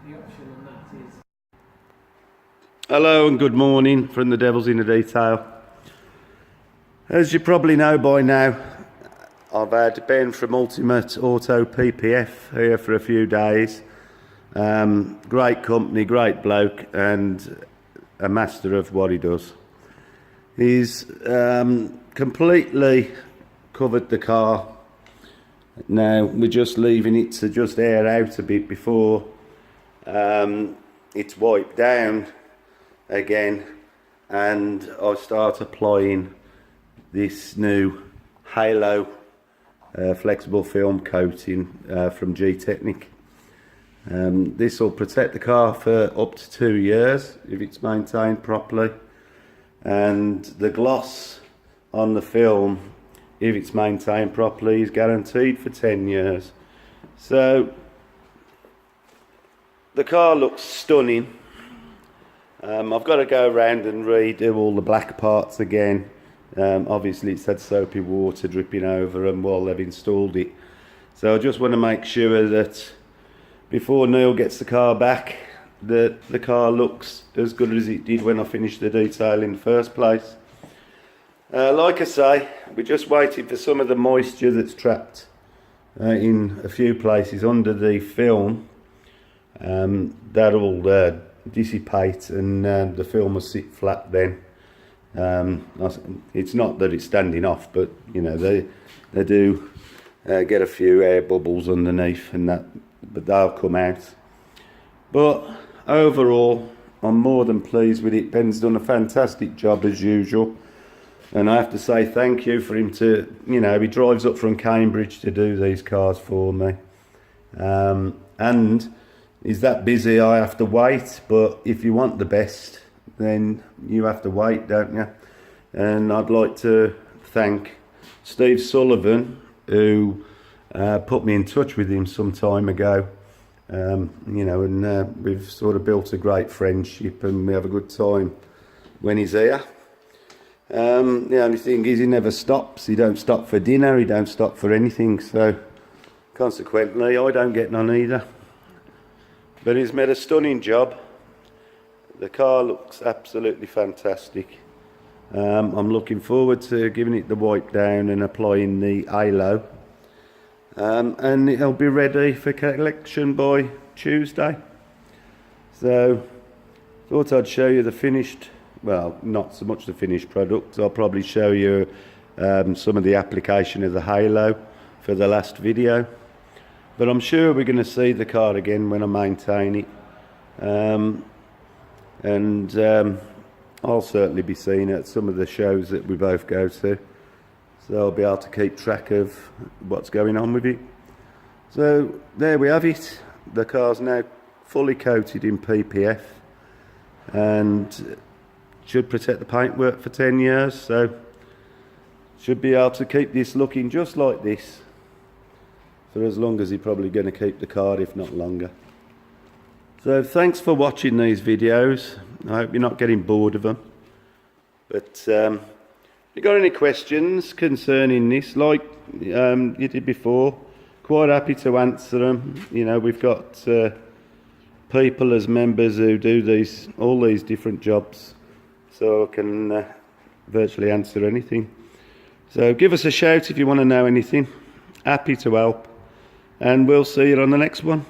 the option on that is... Hello and good morning from the Devils in the Detail. As you probably know by now, I've had Ben from Ultimate.auto.ppf here for a few days. Great company, great bloke, and a master of what he does. He's completely covered the car. Now we're just leaving it to just air out a bit before it's wiped down again, and I start applying this new Halo flexible film coating from Gtechniq. This will protect the car for up to 2 years if it's maintained properly, and the gloss on the film, if it's maintained properly, is guaranteed for 10 years. So the car looks stunning. I've got to go around and redo all the black parts again. Obviously it's had soapy water dripping over them while they've installed it. So I just want to make sure that before Neil gets the car back, that the car looks as good as it did when I finished the detail in the first place. Like I say, we're just waiting for some of the moisture that's trapped in a few places under the film. That'll dissipate, and the film will sit flat then. It's not that it's standing off, but you know, they do get a few air bubbles underneath and that, but they'll come out. But overall, I'm more than pleased with it. Ben's done a fantastic job as usual, and I have to say thank you for him to, you know, he drives up from Cambridge to do these cars for me, and he's that busy I have to wait. But if you want the best, then you have to wait, don't you? And I'd like to thank Steve Sullivan, who put me in touch with him some time ago. You know, and we've sort of built a great friendship, and we have a good time when he's here. The only thing is, he never stops. He don't stop for dinner, he don't stop for anything, so consequently I don't get none either. But he's made a stunning job. The car looks absolutely fantastic. I'm looking forward to giving it the wipe down and applying the Halo, and it'll be ready for collection by Tuesday. So thought I'd show you the finished, well, not so much the finished product. I'll probably show you some of the application of the Halo for the last video, but I'm sure we're going to see the car again when I maintain it. I'll certainly be seeing it at some of the shows that we both go to, so I'll be able to keep track of what's going on with it. So there we have it. The car's now fully coated in PPF and should protect the paintwork for 10 years, so should be able to keep this looking just like this for as long as you're probably going to keep the car, if not longer. So thanks for watching these videos. I hope you're not getting bored of them. But if you've got any questions concerning this, like you did before, quite happy to answer them. You know, we've got people as members who do all these different jobs, so I can virtually answer anything. So give us a shout if you want to know anything. Happy to help, and we'll see you on the next one.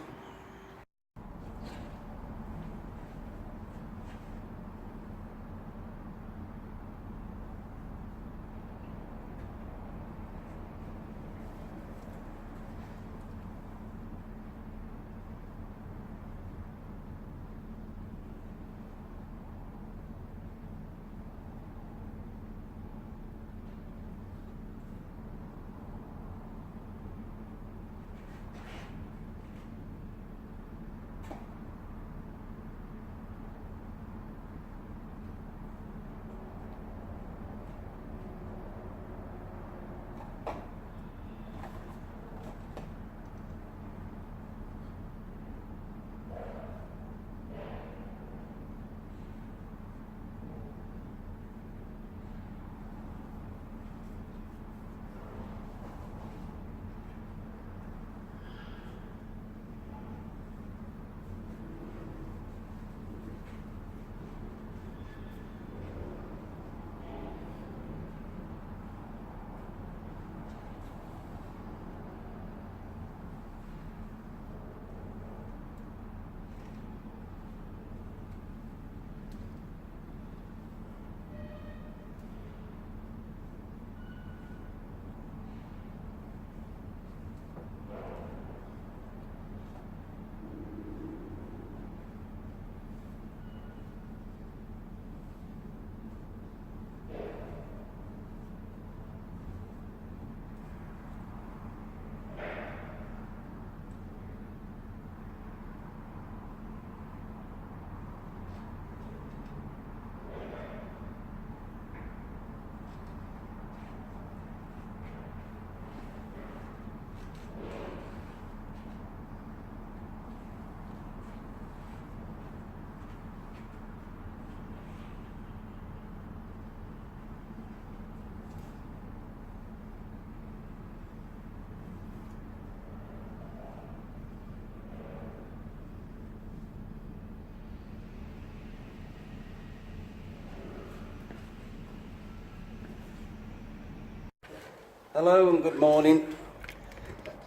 Hello and good morning.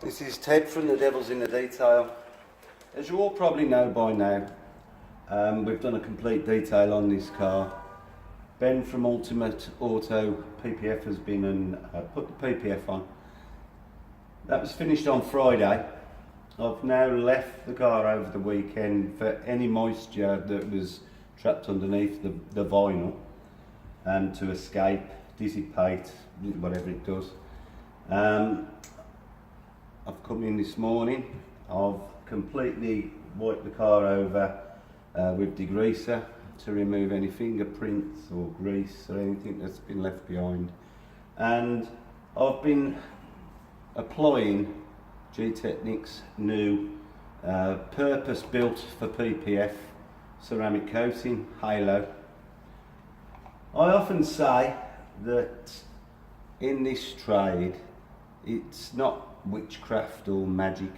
This is Ted from The Devil's in the Detail. As you all probably know by now, we've done a complete detail on this car. Ben from Ultimate.auto.ppf has been and put the PPF on. That was finished on Friday. I've now left the car over the weekend for any moisture that was trapped underneath the vinyl to escape, dissipate, whatever it does. I've come in this morning, I've completely wiped the car over with degreaser to remove any fingerprints or grease or anything that's been left behind, and I've been applying Gtechniq's new purpose built for PPF ceramic coating Halo. I often say that in this trade it's not witchcraft or magic,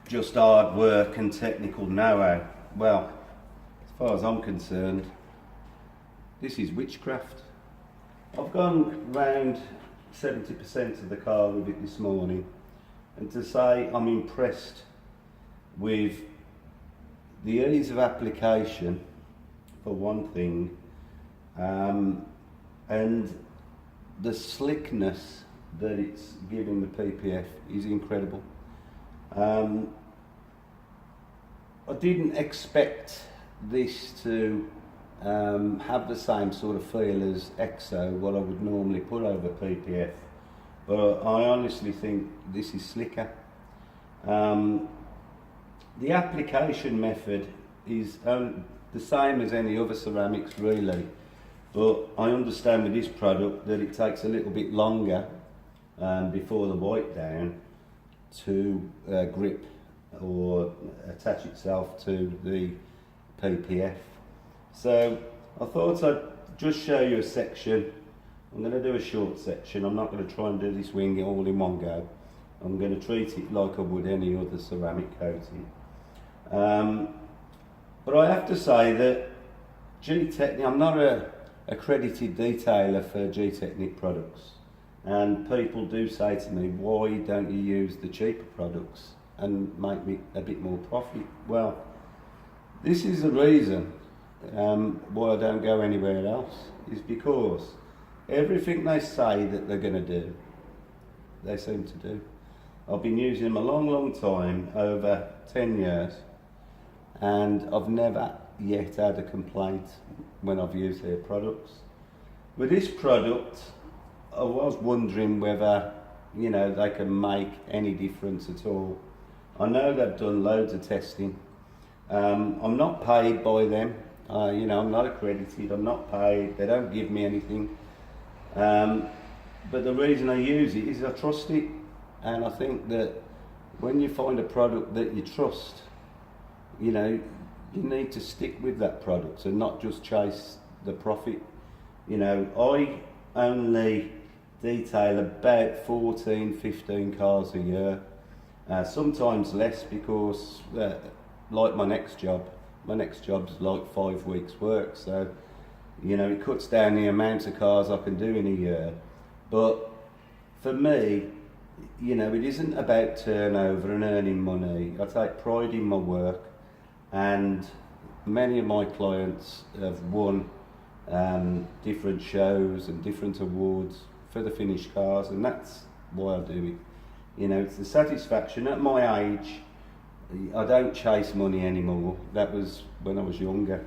just hard work and technical know-how. Well, as far as I'm concerned, this is witchcraft. I've gone round 70% of the car with it this morning, and to say I'm impressed with the ease of application for one thing, and the slickness that it's giving the PPF is incredible. I didn't expect this to have the same sort of feel as EXO, what I would normally put over PPF, but I honestly think this is slicker. The application method is the same as any other ceramics really, but I understand with this product that it takes a little bit longer before the wipe down to grip or attach itself to the PPF. So I thought I'd just show you a section. I'm going to do a short section. I'm not going to try and do this wing all in one go. I'm going to treat it like I would any other ceramic coating. But I have to say that Gtechniq, I'm not a accredited detailer for Gtechniq products, and people do say to me, why don't you use the cheaper products and make me a bit more profit? Well, this is the reason why I don't go anywhere else, is because everything they say that they're going to do, they seem to do. I've been using them a long time, over 10 years, and I've never yet had a complaint when I've used their products. With this product, I was wondering whether, you know, they can make any difference at all. I know they've done loads of testing. I'm not paid by them. You know, I'm not accredited, I'm not paid, they don't give me anything. But the reason I use it is I trust it, and I think that when you find a product that you trust, you know, you need to stick with that product and not just chase the profit. You know, I only detail about 14-15 cars a year, sometimes less, because like my next job's like 5 weeks work, so you know, it cuts down the amount of cars I can do in a year. But for me, you know, it isn't about turnover and earning money. I take pride in my work, and many of my clients have won different shows and different awards for the finished cars, and that's why I do it. You know, it's the satisfaction. At my age, I don't chase money anymore. That was when I was younger.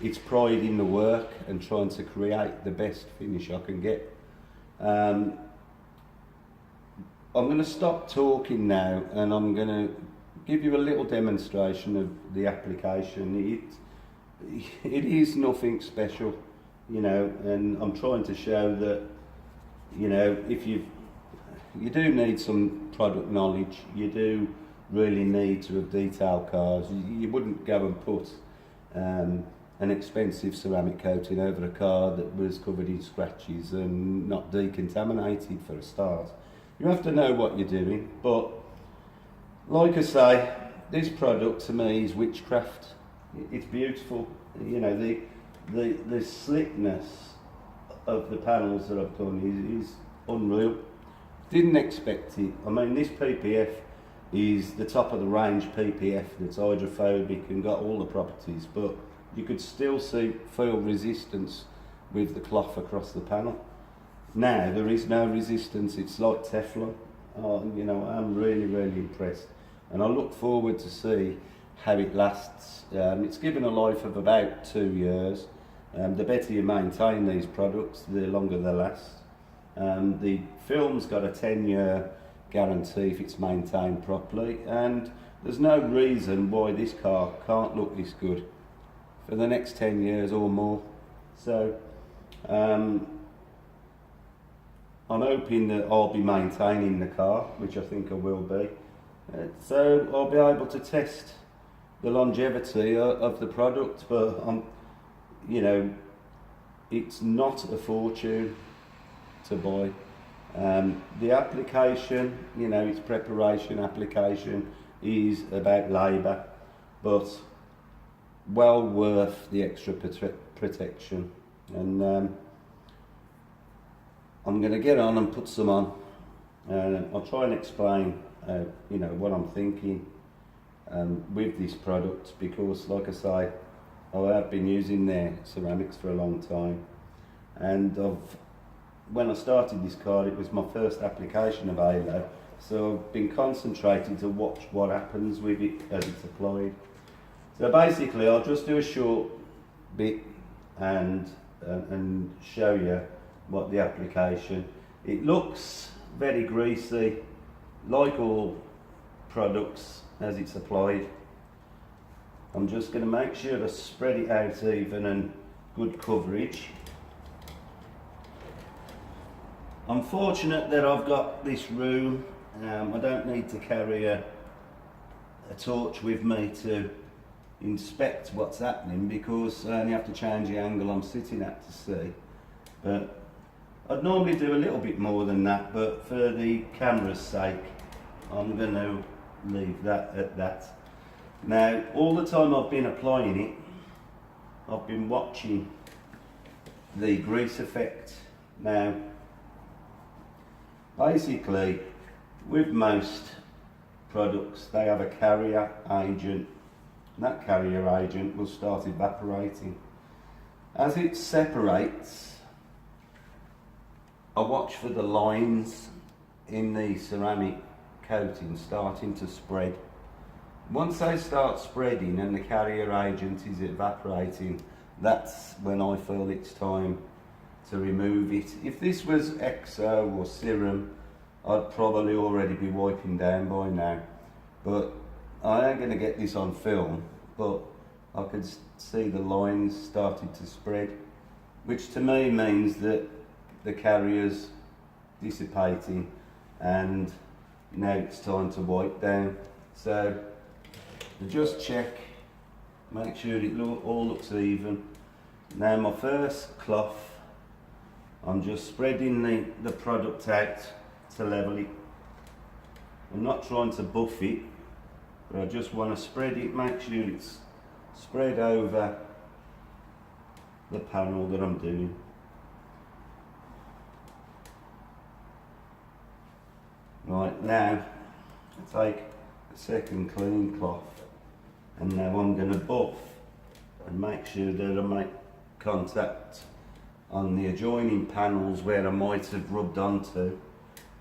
It's pride in the work and trying to create the best finish I can get. I'm going to stop talking now, and I'm going to give you a little demonstration of the application. It is nothing special, you know, and I'm trying to show that, you know, if you do need some product knowledge, you do really need to have detailed cars. You wouldn't go and put an expensive ceramic coating over a car that was covered in scratches and not decontaminated for a start. You have to know what you're doing, but like I say, this product to me is witchcraft. It's beautiful. You know, the slickness of the panels that I've done is unreal. Didn't expect it. I mean, this PPF is the top of the range PPF that's hydrophobic and got all the properties, but you could still feel resistance with the cloth across the panel. Now there is no resistance, it's like Teflon. You know, I'm really impressed, and I look forward to see how it lasts. It's given a life of about 2 years. The better you maintain these products, the longer they last. The film's got a 10-year guarantee if it's maintained properly, and there's no reason why this car can't look this good for the next 10 years or more. So I'm hoping that I'll be maintaining the car, which I think I will be. So I'll be able to test the longevity of the product, but you know, it's not a fortune to buy. The application, you know, its preparation application is about labour, but well worth the extra protection. And I'm going to get on and put some on, and I'll try and explain you know, what I'm thinking with this product, because like I say, I have been using their ceramics for a long time, and when I started this car, it was my first application of Halo, so I've been concentrating to watch what happens with it as it's applied. So basically I'll just do a short bit and show you what the application. It looks very greasy, like all products as it's applied. I'm just going to make sure to spread it out even and good coverage. I'm fortunate that I've got this room. I don't need to carry a torch with me to inspect what's happening, because I only have to change the angle I'm sitting at to see. But I'd normally do a little bit more than that, but for the camera's sake, I'm going to leave that at that. Now, all the time I've been applying it, I've been watching the grease effect. Now, basically, with most products, they have a carrier agent. And that carrier agent will start evaporating. As it separates, I watch for the lines in the ceramic coating starting to spread. Once they start spreading and the carrier agent is evaporating, that's when I feel it's time to remove it. If this was exo or serum, I'd probably already be wiping down by now. But I ain't going to get this on film, but I could see the lines started to spread, which to me means that the carrier's dissipating and now it's time to wipe down. So just check, make sure it all looks even. Now my first cloth, I'm just spreading the product out to level it. I'm not trying to buff it, but I just want to spread it, make sure it's spread over the panel that I'm doing. Right, now I take a second clean cloth, and now I'm going to buff and make sure that I make contact on the adjoining panels where I might have rubbed onto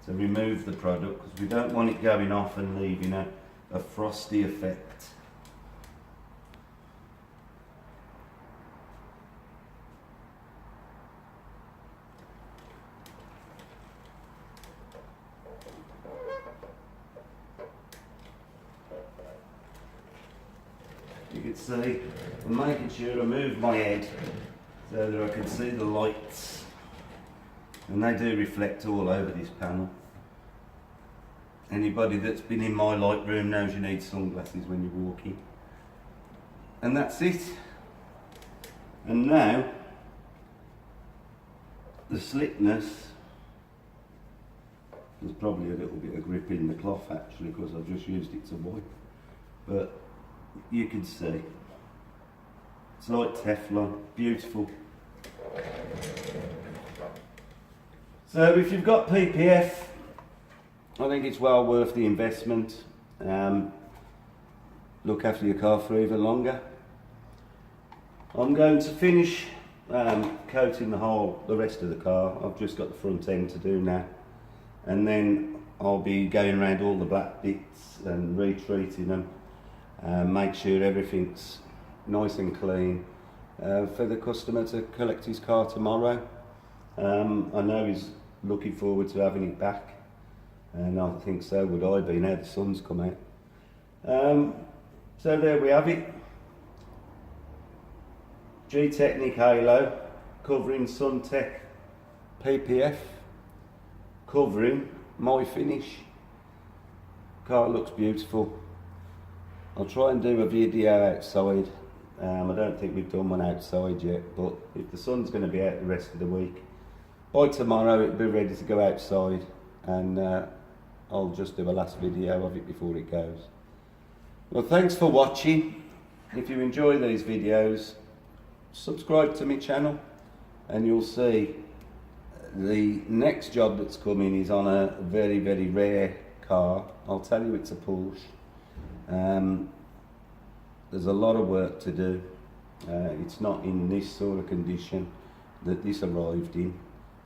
to remove the product, because we don't want it going off and leaving a frosty effect. You can see I'm making sure I move my head so that I can see the lights, and they do reflect all over this panel. Anybody that's been in my light room knows you need sunglasses when you're walking. And that's it. And now the slickness, there's probably a little bit of grip in the cloth actually, because I've just used it to wipe, but you can see it's like Teflon, beautiful. So if you've got PPF, I think it's well worth the investment. Look after your car for even longer. I'm going to finish coating the rest of the car. I've just got the front end to do now, and then I'll be going around all the black bits and retreating them, make sure everything's nice and clean for the customer to collect his car tomorrow. I know he's looking forward to having it back, and I think so would I be now the sun's come out. So there we have it. Gtechniq Halo covering suntek PPF, covering my finish. Car looks beautiful. I'll try and do a video outside. I don't think we've done one outside yet, but if the sun's going to be out the rest of the week, by tomorrow it'll be ready to go outside, and I'll just do a last video of it before it goes. Well, thanks for watching. If you enjoy these videos, subscribe to my channel, and you'll see the next job that's coming is on a very, very rare car. I'll tell you, it's a Porsche. There's a lot of work to do. It's not in this sort of condition that this arrived in,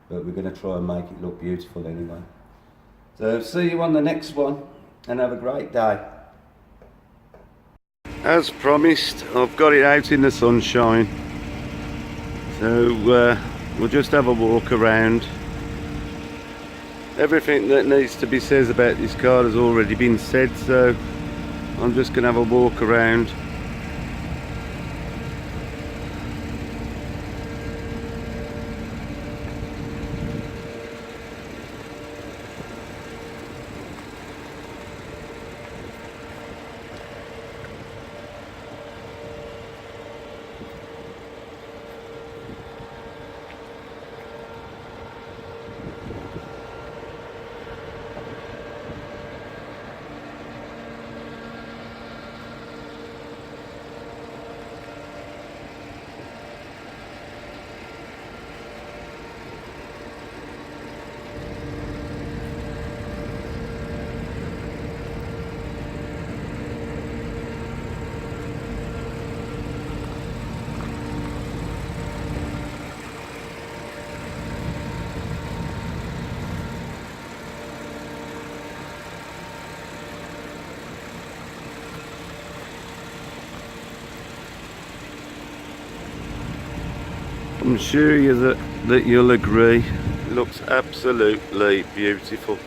but we're going to try and make it look beautiful anyway. So see you on the next one, and have a great day. As promised, I've got it out in the sunshine, so we'll just have a walk around. Everything that needs to be said about this car has already been said, so I'm just going to have a walk around. I'm sure that you'll agree, it looks absolutely beautiful.